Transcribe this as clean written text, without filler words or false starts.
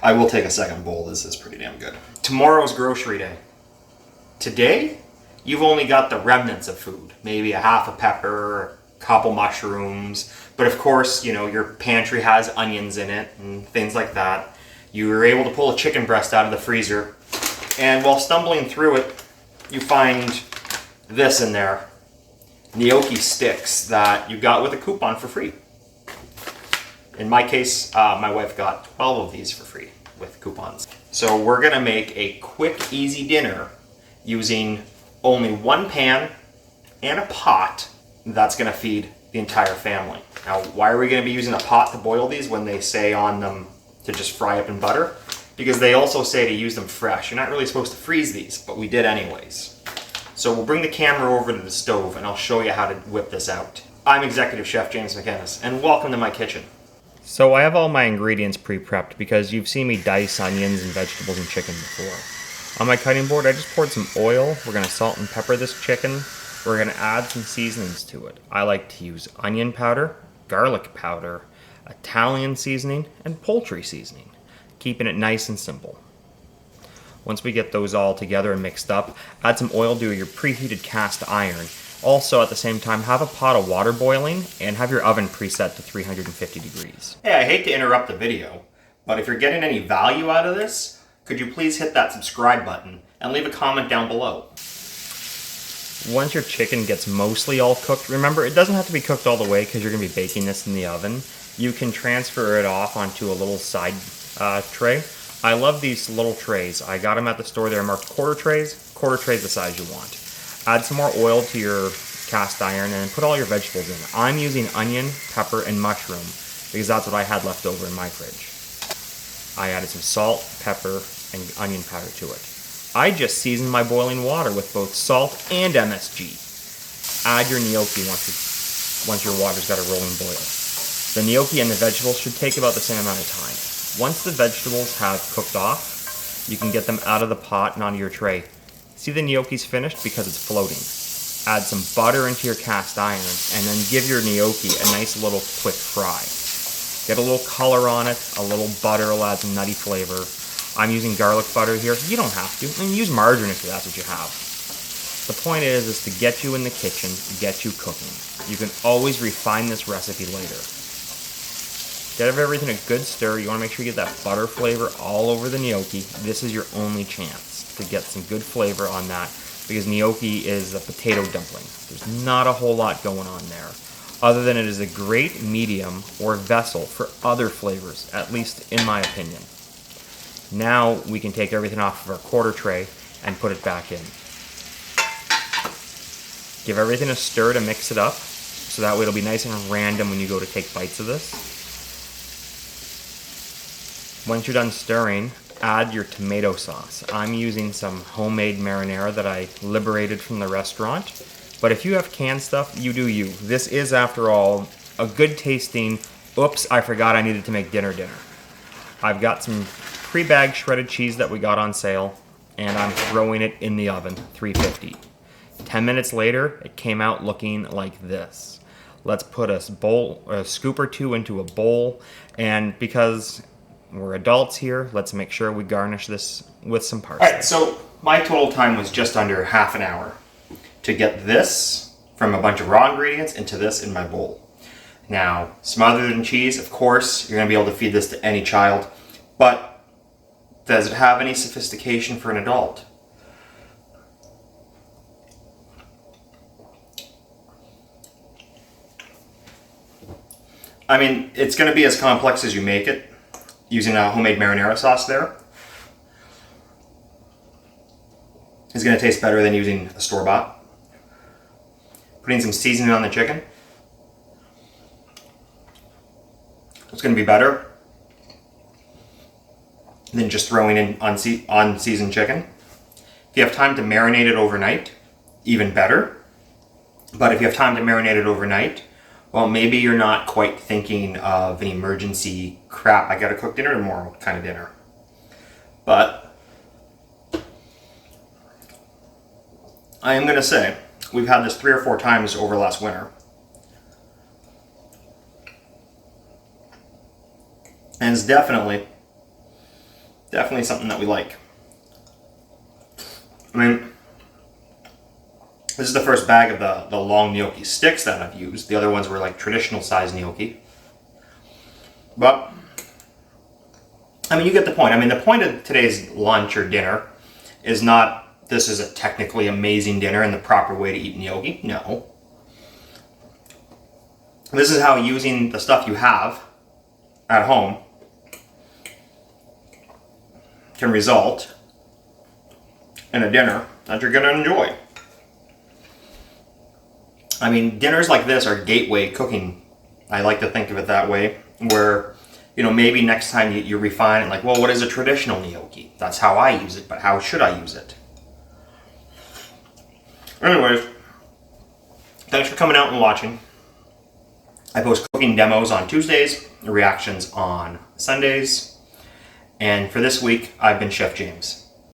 I will take a second bowl. This is pretty damn good. Tomorrow's grocery day. Today, you've only got the remnants of food. Maybe a half a pepper, a couple mushrooms. But of course, you know, your pantry has onions in it and things like that. You were able to pull a chicken breast out of the freezer. And while stumbling through it, you find this in there. Gnocchi sticks that you got with a coupon for free. In my case, my wife got 12 of these for free with coupons. So we're gonna make a quick, easy dinner using only one pan and a pot that's gonna feed the entire family. Now, why are we gonna be using a pot to boil these when they say on them to just fry up in butter? Because they also say to use them fresh. You're not really supposed to freeze these, but we did anyways. So we'll bring the camera over to the stove and I'll show you how to whip this out. I'm Executive Chef James MacInnis, and welcome to my kitchen. So I have all my ingredients pre-prepped because you've seen me dice onions and vegetables and chicken before. On my cutting board, I just poured some oil. We're gonna salt and pepper this chicken. We're gonna add some seasonings to it. I like to use onion powder, garlic powder, Italian seasoning, and poultry seasoning, keeping it nice and simple. Once we get those all together and mixed up, add some oil to your preheated cast iron. Also, at the same time, have a pot of water boiling and have your oven preset to 350 degrees. Hey, I hate to interrupt the video, but if you're getting any value out of this, could you please hit that subscribe button and leave a comment down below. Once your chicken gets mostly all cooked, remember it doesn't have to be cooked all the way because you're going to be baking this in the oven. You can transfer it off onto a little side tray. I love these little trays. I got them at the store. They're marked quarter trays the size you want. Add some more oil to your cast iron and put all your vegetables in. I'm using onion, pepper, and mushroom because that's what I had left over in my fridge. I added some salt, pepper, and onion powder to it. I just seasoned my boiling water with both salt and MSG. Add your gnocchi once your water's got a rolling boil. The gnocchi and the vegetables should take about the same amount of time. Once the vegetables have cooked off, you can get them out of the pot and onto your tray. See, the gnocchi's finished because it's floating. Add some butter into your cast iron and then give your gnocchi a nice little quick fry. Get a little color on it, a little butter will add some nutty flavor. I'm using garlic butter here. You don't have to. I mean, use margarine if that's what you have. The point is to get you in the kitchen, get you cooking. You can always refine this recipe later. Give everything a good stir. You want to make sure you get that butter flavor all over the gnocchi. This is your only chance to get some good flavor on that because gnocchi is a potato dumpling. There's not a whole lot going on there, other than it is a great medium or vessel for other flavors, at least in my opinion. Now we can take everything off of our quarter tray and put it back in. Give everything a stir to mix it up, so that way it'll be nice and random when you go to take bites of this. Once you're done stirring, add your tomato sauce. I'm using some homemade marinara that I liberated from the restaurant. But if you have canned stuff, you do you. This is, after all, a good tasting, oops, I forgot I needed to make dinner. I've got some pre-bagged shredded cheese that we got on sale, and I'm throwing it in the oven, 350. 10 minutes later, it came out looking like this. Let's put a scoop or two into a bowl, and because we're adults here, let's make sure we garnish this with some parsley. All right, so my total time was just under half an hour to get this from a bunch of raw ingredients into this in my bowl. Now, smothered in cheese, of course, you're gonna be able to feed this to any child, but does it have any sophistication for an adult? I mean, it's gonna be as complex as you make it, using a homemade marinara sauce there. It's going to taste better than using a store-bought. Putting some seasoning on the chicken. It's going to be better than just throwing in unseasoned chicken. If you have time to marinate it overnight, even better. But if you have time to marinate it overnight, well, maybe you're not quite thinking of an emergency, crap, I gotta cook dinner tomorrow kind of dinner. But I am gonna say, we've had this 3 or 4 times over last winter. And it's definitely Definitely something that we like. I mean, this is the first bag of the long gnocchi sticks that I've used. The other ones were like traditional size gnocchi. But, I mean, you get the point. I mean, the point of today's lunch or dinner is not, this is a technically amazing dinner and the proper way to eat gnocchi. No. This is how using the stuff you have at home can result in a dinner that you're going to enjoy. I mean, dinners like this are gateway cooking. I like to think of it that way, where, you know, maybe next time you refine it, like, well, what is a traditional gnocchi? That's how I use it, but how should I use it? Anyways, thanks for coming out and watching. I post cooking demos on Tuesdays, reactions on Sundays, and for this week, I've been Chef James.